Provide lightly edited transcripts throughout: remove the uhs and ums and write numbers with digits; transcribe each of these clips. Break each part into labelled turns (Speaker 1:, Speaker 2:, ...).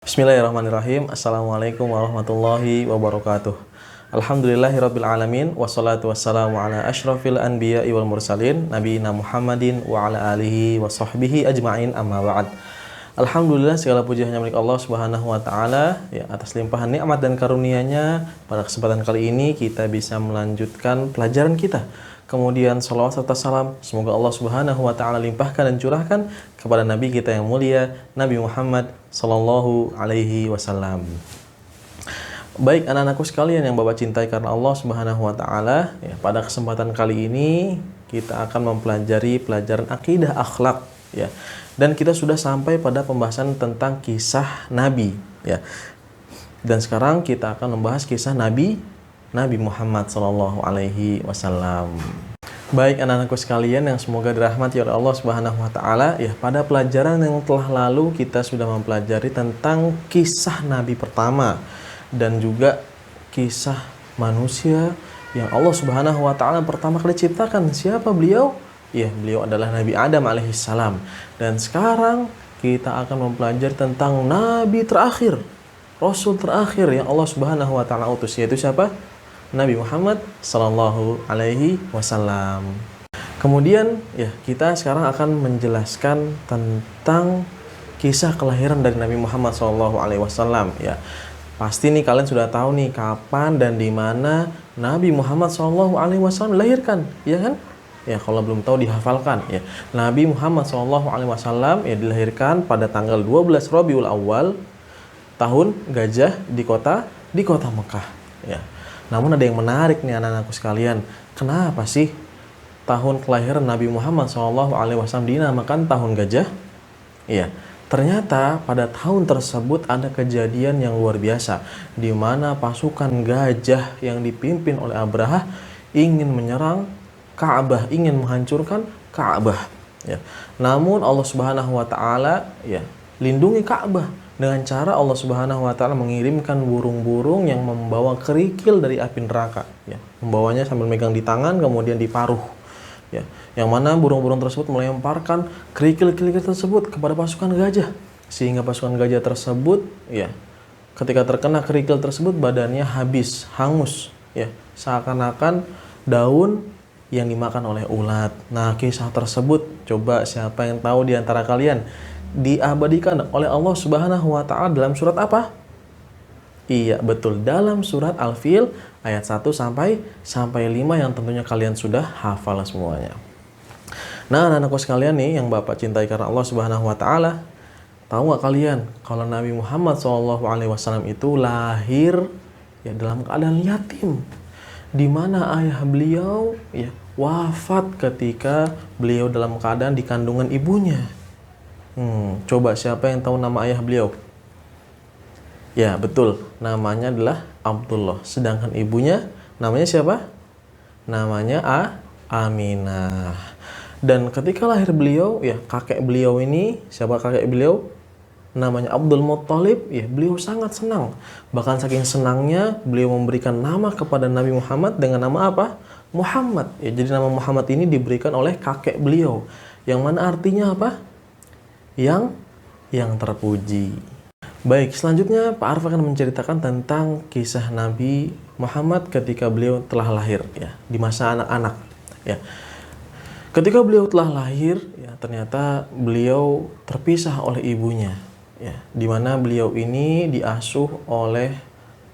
Speaker 1: Bismillahirrahmanirrahim. Assalamualaikum warahmatullahi wabarakatuh. Alhamdulillahirabbil alamin wassalatu wassalamu ala asyrafil anbiya'i wal mursalin nabiyina Muhammadin wa ala alihi wa sahbihi ajma'in amma ba'd. Alhamdulillah, segala puji hanya milik Allah Subhanahu wa taala ya, atas limpahan nikmat dan karunia-Nya. Pada kesempatan kali ini kita bisa melanjutkan pelajaran kita. Kemudian salawat serta salam semoga Allah Subhanahu wa taala limpahkan dan curahkan kepada nabi kita yang mulia, Nabi Muhammad sallallahu alaihi wasallam. Baik anak-anakku sekalian yang Bapak cintai karena Allah Subhanahu wa taala, ya, pada kesempatan kali ini kita akan mempelajari pelajaran akidah akhlak ya. Dan kita sudah sampai pada pembahasan tentang kisah nabi ya. Dan sekarang kita akan membahas kisah Nabi Muhammad sallallahu alaihi wasallam. Baik anak-anakku sekalian yang semoga dirahmati oleh Allah Subhanahu wa taala, ya, pada pelajaran yang telah lalu kita sudah mempelajari tentang kisah nabi pertama dan juga kisah manusia yang Allah Subhanahu wa taala pertama kali ciptakan. Siapa beliau? Ya, beliau adalah Nabi Adam alaihissalam. Dan sekarang kita akan mempelajari tentang nabi terakhir, rasul terakhir yang Allah Subhanahu wa taala utus, yaitu siapa? Nabi Muhammad sallallahu alaihi wasallam. Kemudian ya, kita sekarang akan menjelaskan tentang kisah kelahiran dari Nabi Muhammad sallallahu alaihi wasallam ya. Pasti nih kalian sudah tahu nih kapan dan di mana Nabi Muhammad sallallahu alaihi wasallam dilahirkan, ya kan? Ya, kalau belum tahu dihafalkan ya. Nabi Muhammad sallallahu alaihi wasallam ya dilahirkan pada tanggal 12 Rabiul Awal tahun Gajah di kota Mekah ya. Namun ada yang menarik nih anak-anakku sekalian. Kenapa sih tahun kelahiran Nabi Muhammad SAW dinamakan tahun gajah? Iya, ternyata pada tahun tersebut ada kejadian yang luar biasa, di mana pasukan gajah yang dipimpin oleh Abraha ingin menyerang Ka'bah, ingin menghancurkan Ka'bah. Ya. Namun Allah Subhanahu Wa Taala ya lindungi Ka'bah dengan cara Allah Subhanahu wa taala mengirimkan burung-burung yang membawa kerikil dari api neraka ya. Membawanya sambil megang di tangan kemudian diparuh. Ya. Yang mana burung-burung tersebut melemparkan kerikil-kerikil tersebut kepada pasukan gajah sehingga pasukan gajah tersebut ya ketika terkena kerikil tersebut badannya habis, hangus ya, seakan-akan daun yang dimakan oleh ulat. Nah, kisah tersebut coba siapa yang tahu di antara kalian diabadikan oleh Allah Subhanahu wa taala dalam surat apa? Iya, betul, dalam surat Al-Fil ayat 1 sampai 5 yang tentunya kalian sudah hafal semuanya. Nah, anak-anakku sekalian nih yang Bapak cintai karena Allah Subhanahu wa taala, tahu nggak kalian kalau Nabi Muhammad SAW itu lahir ya dalam keadaan yatim, di mana ayah beliau ya wafat ketika beliau dalam keadaan di kandungan ibunya. Coba siapa yang tahu nama ayah beliau? Ya, betul. Namanya adalah Abdullah. Sedangkan ibunya namanya siapa? Namanya Aminah. Dan ketika lahir beliau, ya kakek beliau ini, siapa kakek beliau? Namanya Abdul Muttalib. Ya, beliau sangat senang. Bahkan saking senangnya, beliau memberikan nama kepada Nabi Muhammad dengan nama apa? Muhammad. Ya, jadi nama Muhammad ini diberikan oleh kakek beliau. Yang mana artinya apa? Yang terpuji. Baik, selanjutnya Pak Arf akan menceritakan tentang kisah Nabi Muhammad ketika beliau telah lahir ya, di masa anak-anak ya. Ketika beliau telah lahir ya, ternyata beliau terpisah oleh ibunya ya, di mana beliau ini diasuh oleh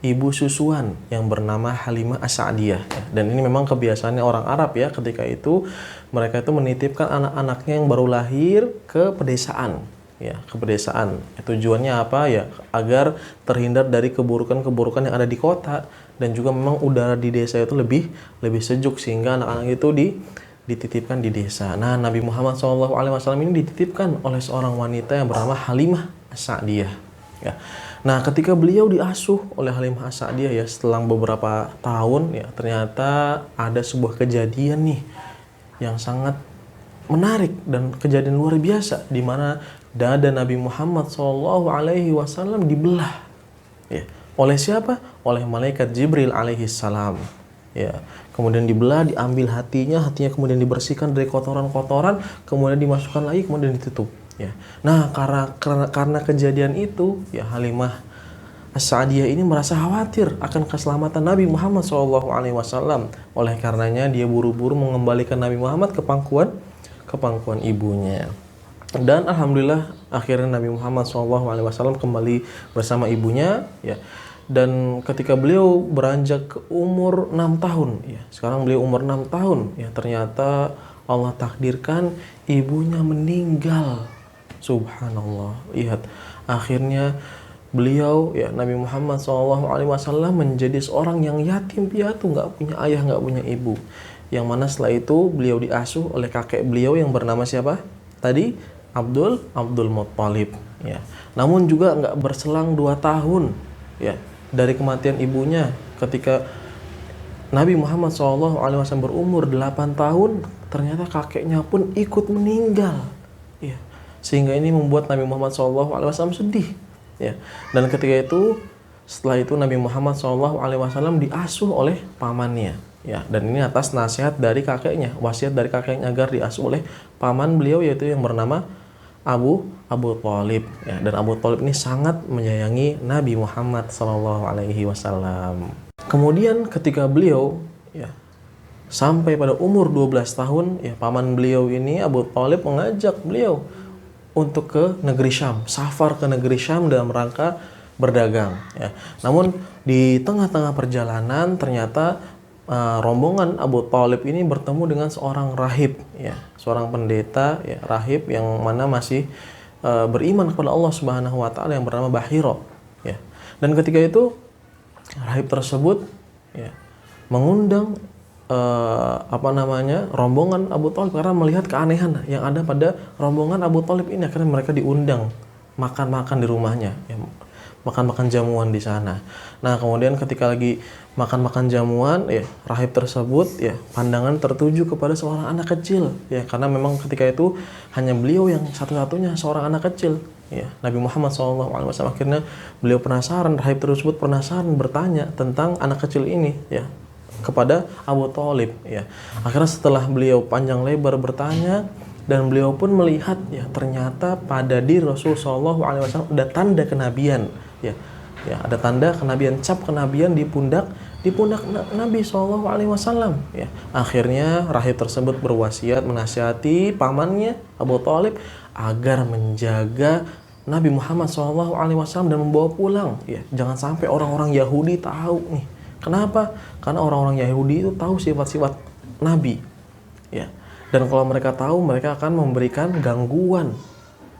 Speaker 1: ibu susuan yang bernama Halimah As-Sa'diyah ya. Dan ini memang kebiasaannya orang Arab ya, ketika itu mereka itu menitipkan anak-anaknya yang baru lahir ke pedesaan ya, ke pedesaan. Tujuannya apa ya? Agar terhindar dari keburukan-keburukan yang ada di kota, dan juga memang udara di desa itu lebih sejuk sehingga anak-anak itu dititipkan di desa. Nah, Nabi Muhammad SAW ini dititipkan oleh seorang wanita yang bernama Halimah As-Sa'diyah ya. Nah, ketika beliau diasuh oleh Halimah As-Sa'diyah ya, setelah beberapa tahun ya, ternyata ada sebuah kejadian nih yang sangat menarik dan kejadian luar biasa, di mana dada Nabi Muhammad SAW dibelah ya. Oleh siapa? Oleh malaikat Jibril alaihissalam ya. Kemudian dibelah, diambil hatinya kemudian dibersihkan dari kotoran-kotoran, kemudian dimasukkan lagi, kemudian ditutup Ya. Nah, karena kejadian itu, ya Halimah As-Sa'diyah ini merasa khawatir akan keselamatan Nabi Muhammad SAW. Oleh karenanya dia buru-buru mengembalikan Nabi Muhammad ke pangkuan ibunya. Dan alhamdulillah akhirnya Nabi Muhammad SAW kembali bersama ibunya, ya. Dan ketika beliau beranjak ke umur 6 tahun, ya. Sekarang beliau umur 6 tahun, ya. Ternyata Allah takdirkan ibunya meninggal. Subhanallah. Lihat, akhirnya beliau, ya Nabi Muhammad SAW menjadi seorang yang yatim piatu, nggak punya ayah, nggak punya ibu. Yang mana setelah itu beliau diasuh oleh kakek beliau yang bernama siapa? Tadi Abdul Muttalib. Ya. Namun juga nggak berselang 2 tahun, ya dari kematian ibunya, ketika Nabi Muhammad SAW berumur 8 tahun, ternyata kakeknya pun ikut meninggal. Ya. Sehingga ini membuat Nabi Muhammad SAW sedih. Ya. Dan ketika itu, setelah itu Nabi Muhammad SAW diasuh oleh pamannya. Ya. Dan ini atas nasihat dari kakeknya, wasiat dari kakeknya agar diasuh oleh paman beliau, yaitu yang bernama Abu Thalib. Ya. Dan Abu Thalib ini sangat menyayangi Nabi Muhammad SAW. Kemudian ketika beliau, ya, sampai pada umur 12 tahun, ya paman beliau ini Abu Thalib mengajak beliau untuk ke negeri Syam, safar ke negeri Syam dalam rangka berdagang, ya. Namun di tengah-tengah perjalanan ternyata rombongan Abu Thalib ini bertemu dengan seorang rahib, ya, seorang pendeta, ya, rahib yang mana masih beriman kepada Allah Subhanahu wa taala yang bernama Bahira, ya. Dan ketika itu rahib tersebut, ya, mengundang rombongan Abu Thalib karena melihat keanehan yang ada pada rombongan Abu Thalib ini. Akhirnya mereka diundang makan-makan di rumahnya, ya, makan-makan jamuan di sana. Nah, kemudian ketika lagi makan-makan jamuan, ya, rahib tersebut, ya, pandangan tertuju kepada seorang anak kecil, ya, karena memang ketika itu hanya beliau yang satu-satunya seorang anak kecil, ya. Nabi Muhammad SAW akhirnya beliau penasaran, rahib tersebut penasaran, bertanya tentang anak kecil ini, ya, kepada Abu Thalib, ya. Akhirnya setelah beliau panjang lebar bertanya, dan beliau pun melihat, ya, ternyata pada diri Rasulullah SAW ada tanda kenabian, ya, ya, ada tanda kenabian, cap kenabian di pundak Nabi SAW, ya. Akhirnya rahib tersebut berwasiat menasihati pamannya Abu Thalib agar menjaga Nabi Muhammad SAW dan membawa pulang, ya. Jangan sampai orang-orang Yahudi tahu nih. Kenapa? Karena orang-orang Yahudi itu tahu sifat-sifat Nabi, ya. Dan kalau mereka tahu, mereka akan memberikan gangguan,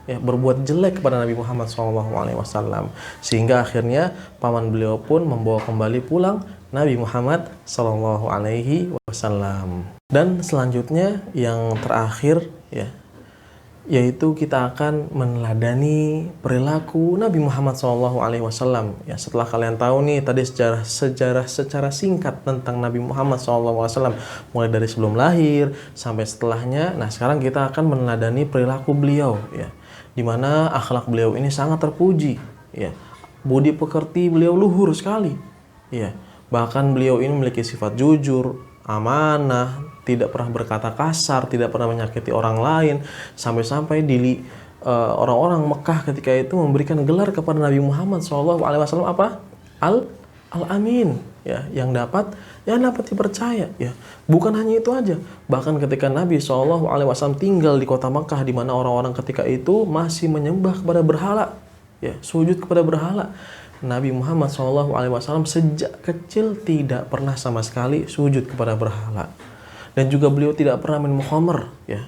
Speaker 1: ya, berbuat jelek kepada Nabi Muhammad SAW. Sehingga akhirnya paman beliau pun membawa kembali pulang Nabi Muhammad SAW. Dan selanjutnya yang terakhir, ya, yaitu kita akan meneladani perilaku Nabi Muhammad SAW. Ya, setelah kalian tahu nih tadi sejarah secara singkat tentang Nabi Muhammad SAW, mulai dari sebelum lahir sampai setelahnya. Nah, sekarang kita akan meneladani perilaku beliau, ya, dimana akhlak beliau ini sangat terpuji, ya. Budi pekerti beliau luhur sekali, ya. Bahkan beliau ini memiliki sifat jujur, amanah, tidak pernah berkata kasar, tidak pernah menyakiti orang lain, sampai-sampai orang-orang Mekah ketika itu memberikan gelar kepada Nabi Muhammad SAW apa? Al-Amin, ya, yang dapat dipercaya, ya. Bukan hanya itu aja, bahkan ketika Nabi SAW tinggal di kota Mekah, di mana orang-orang ketika itu masih menyembah kepada berhala, ya, sujud kepada berhala, Nabi Muhammad SAW sejak kecil tidak pernah sama sekali sujud kepada berhala. Dan juga beliau tidak pernah minum khamr, ya.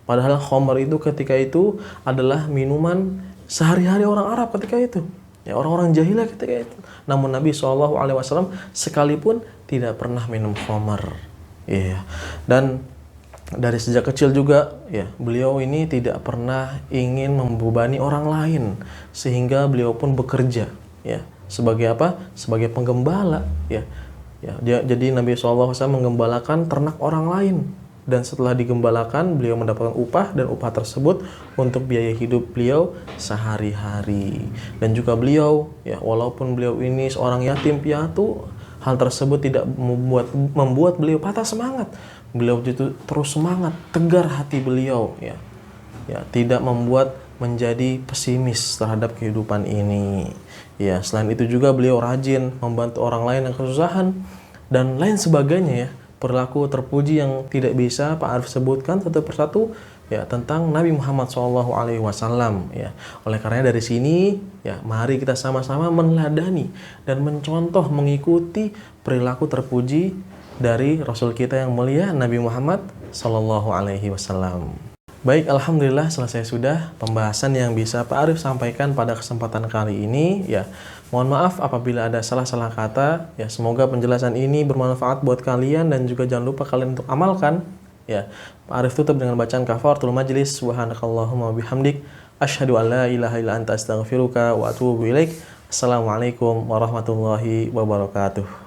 Speaker 1: Padahal khamr itu ketika itu adalah minuman sehari-hari orang Arab ketika itu, ya, orang-orang jahiliyah ketika itu. Namun Nabi SAW sekalipun tidak pernah minum khamr, ya. Dan dari sejak kecil juga, ya, beliau ini tidak pernah ingin membebani orang lain, sehingga beliau pun bekerja, ya, sebagai apa? Sebagai penggembala, ya. Ya, jadi Nabi SAW menggembalakan ternak orang lain, dan setelah digembalakan beliau mendapatkan upah, dan upah tersebut untuk biaya hidup beliau sehari-hari. Dan juga beliau, ya, walaupun beliau ini seorang yatim piatu, hal tersebut tidak membuat beliau patah semangat. Beliau itu terus semangat, tegar hati beliau, ya. Ya, tidak membuat menjadi pesimis terhadap kehidupan ini. Ya, selain itu juga beliau rajin membantu orang lain yang kesusahan dan lain sebagainya ya. Perilaku terpuji yang tidak bisa Pak Arif sebutkan satu persatu ya tentang Nabi Muhammad SAW ya. Oleh karena dari sini ya mari kita sama-sama meneladani dan mencontoh mengikuti perilaku terpuji dari Rasul kita yang mulia Nabi Muhammad SAW. Baik, alhamdulillah selesai sudah pembahasan yang bisa Pak Arif sampaikan pada kesempatan kali ini ya. Mohon maaf apabila ada salah-salah kata ya. Semoga penjelasan ini bermanfaat buat kalian dan juga jangan lupa kalian untuk amalkan ya. Pak Arif tutup dengan bacaan kafaratul majlis. Subhanakallahumma bihamdik asyhadu an la ilaha illa anta astaghfiruka wa atubu ilaik. Assalamualaikum warahmatullahi wabarakatuh.